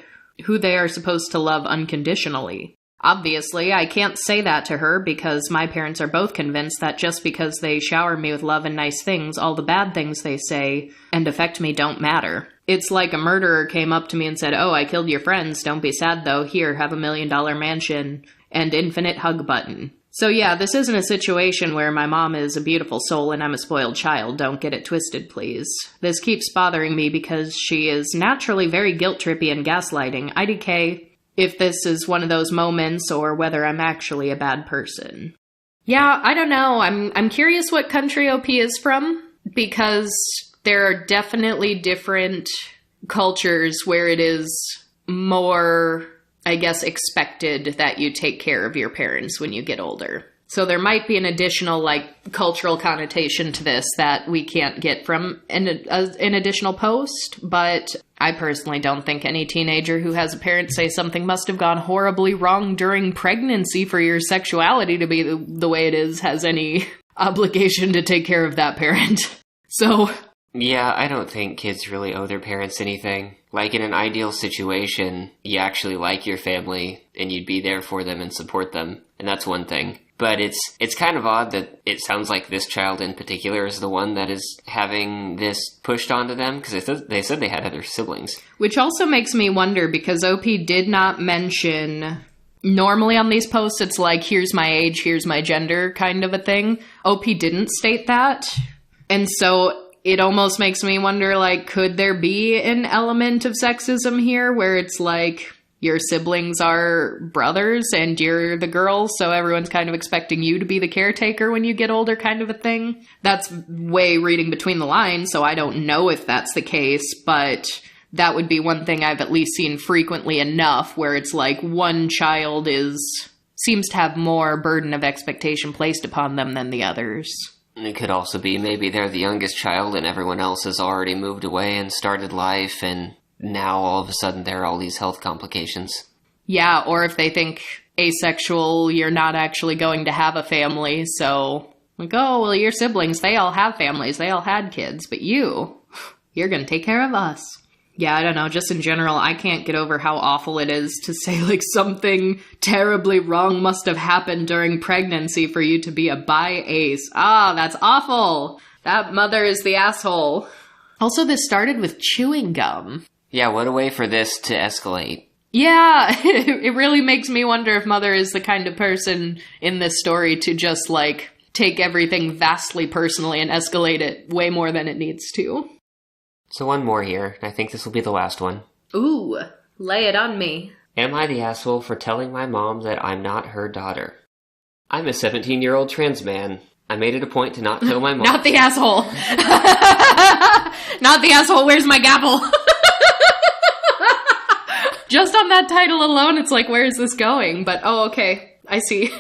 [SPEAKER 1] Who they are supposed to love unconditionally? Obviously, I can't say that to her because my parents are both convinced that just because they shower me with love and nice things, all the bad things they say and affect me don't matter. It's like a murderer came up to me and said, "Oh, I killed your friends. Don't be sad though. Here, have $1 million mansion and infinite hug button." So yeah, this isn't a situation where my mom is a beautiful soul and I'm a spoiled child. Don't get it twisted, please. This keeps bothering me because she is naturally very guilt-trippy and gaslighting. IDK, if this is one of those moments or whether I'm actually a bad person. Yeah, I don't know. I'm curious what country OP is from, because there are definitely different cultures where it is more, I guess, expected that you take care of your parents when you get older. So there might be an additional, like, cultural connotation to this that we can't get from an additional post, but I personally don't think any teenager who has a parent say something must have gone horribly wrong during pregnancy for your sexuality to be the way it is has any obligation to take care of that parent. So...
[SPEAKER 2] Yeah, I don't think kids really owe their parents anything. Like, in an ideal situation, you actually like your family, and you'd be there for them and support them, and that's one thing. But it's kind of odd that it sounds like this child in particular is the one that is having this pushed onto them, because they said they had other siblings.
[SPEAKER 1] Which also makes me wonder, because OP did not mention... Normally on these posts, it's like, here's my age, here's my gender kind of a thing. OP didn't state that, and so... It almost makes me wonder, like, could there be an element of sexism here where it's like your siblings are brothers and you're the girl, so everyone's kind of expecting you to be the caretaker when you get older kind of a thing? That's way reading between the lines, so I don't know if that's the case, but that would be one thing I've at least seen frequently enough where it's like one child seems to have more burden of expectation placed upon them than the others.
[SPEAKER 2] It could also be maybe they're the youngest child and everyone else has already moved away and started life, and now all of a sudden there are all these health complications.
[SPEAKER 1] Yeah, or if they think asexual, you're not actually going to have a family, so like, oh, well, your siblings, they all have families, they all had kids, but you're going to take care of us. Yeah, I don't know, just in general, I can't get over how awful it is to say, like, something terribly wrong must have happened during pregnancy for you to be a bi-ace. Ah, that's awful! That mother is the asshole. Also, this started with chewing gum.
[SPEAKER 2] Yeah, what a way for this to escalate.
[SPEAKER 1] Yeah, it really makes me wonder if Mother is the kind of person in this story to just, like, take everything vastly personally and escalate it way more than it needs to.
[SPEAKER 2] So one more here. I think this will be the last one.
[SPEAKER 1] Ooh, lay it on me.
[SPEAKER 2] Am I the asshole for telling my mom that I'm not her daughter? I'm a 17-year-old trans man. I made it a point to not tell my mom.
[SPEAKER 1] Not the asshole. Not the asshole. Where's my gavel? Just on that title alone, it's like, where is this going? But, oh, okay. I see.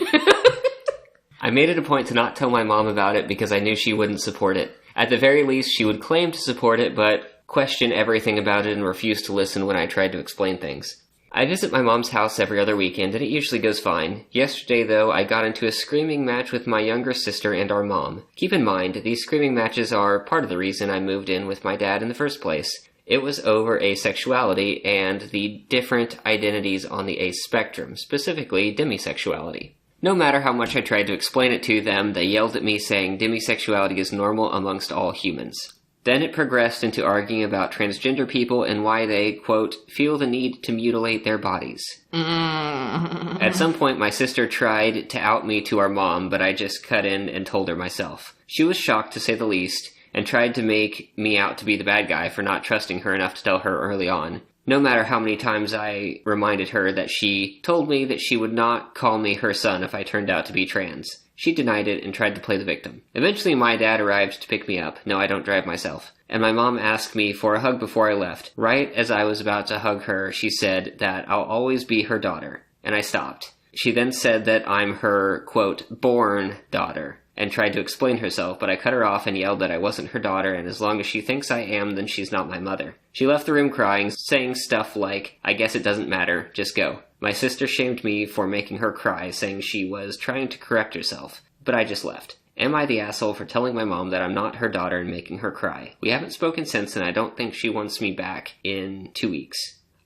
[SPEAKER 2] I made it a point to not tell my mom about it because I knew she wouldn't support it. At the very least, she would claim to support it, but question everything about it and refuse to listen when I tried to explain things. I visit my mom's house every other weekend, and it usually goes fine. Yesterday, though, I got into a screaming match with my younger sister and our mom. Keep in mind, these screaming matches are part of the reason I moved in with my dad in the first place. It was over asexuality and the different identities on the ace spectrum, specifically demisexuality. No matter how much I tried to explain it to them, they yelled at me saying demisexuality is normal amongst all humans. Then it progressed into arguing about transgender people and why they, quote, feel the need to mutilate their bodies. At some point, my sister tried to out me to our mom, but I just cut in and told her myself. She was shocked, to say the least, and tried to make me out to be the bad guy for not trusting her enough to tell her early on. No matter how many times I reminded her that she told me that she would not call me her son if I turned out to be trans. She denied it and tried to play the victim. Eventually my dad arrived to pick me up. No, I don't drive myself. And my mom asked me for a hug before I left. Right as I was about to hug her, she said that I'll always be her daughter. And I stopped. She then said that I'm her, quote, born daughter, and tried to explain herself, but I cut her off and yelled that I wasn't her daughter, and as long as she thinks I am, then she's not my mother. She left the room crying, saying stuff like, I guess it doesn't matter, just go. My sister shamed me for making her cry, saying she was trying to correct herself, but I just left. Am I the asshole for telling my mom that I'm not her daughter and making her cry? We haven't spoken since, and I don't think she wants me back in 2 weeks.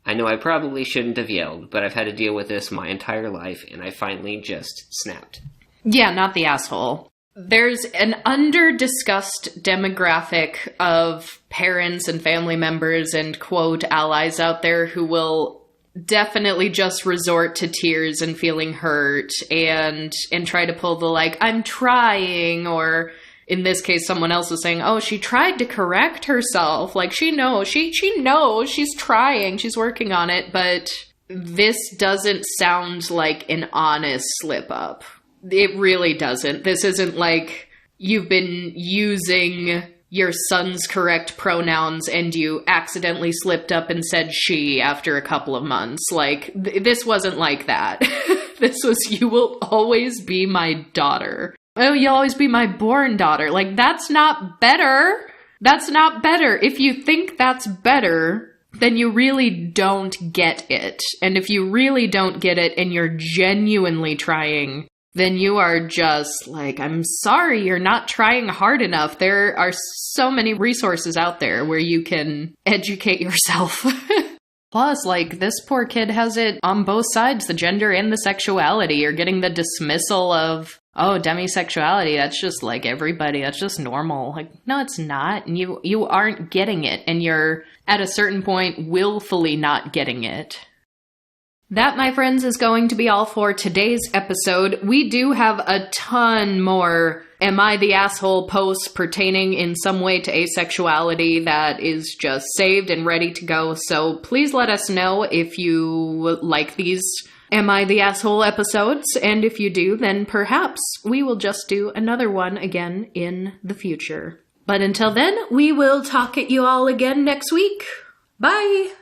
[SPEAKER 2] I know I probably shouldn't have yelled, but I've had to deal with this my entire life, and I finally just snapped.
[SPEAKER 1] Yeah, not the asshole. There's an under-discussed demographic of parents and family members and, quote, allies out there who will definitely just resort to tears and feeling hurt and try to pull the, like, I'm trying, or in this case, someone else is saying, oh, she tried to correct herself. Like, she knows, she knows she's trying, she's working on it, but this doesn't sound like an honest slip-up. It really doesn't. This isn't like you've been using your son's correct pronouns and you accidentally slipped up and said she after a couple of months. Like, this wasn't like that. This was, you will always be my daughter. Oh, you'll always be my born daughter. Like, that's not better. That's not better. If you think that's better, then you really don't get it. And if you really don't get it and you're genuinely trying, then you are just like, I'm sorry, you're not trying hard enough. There are so many resources out there where you can educate yourself. Plus, like, this poor kid has it on both sides, the gender and the sexuality. You're getting the dismissal of, oh, demisexuality, that's just like everybody, that's just normal. Like, no, it's not. And you aren't getting it, and you're, at a certain point, willfully not getting it. That, my friends, is going to be all for today's episode. We do have a ton more Am I the Asshole posts pertaining in some way to asexuality that is just saved and ready to go. So please let us know if you like these Am I the Asshole episodes. And if you do, then perhaps we will just do another one again in the future. But until then, we will talk at you all again next week. Bye!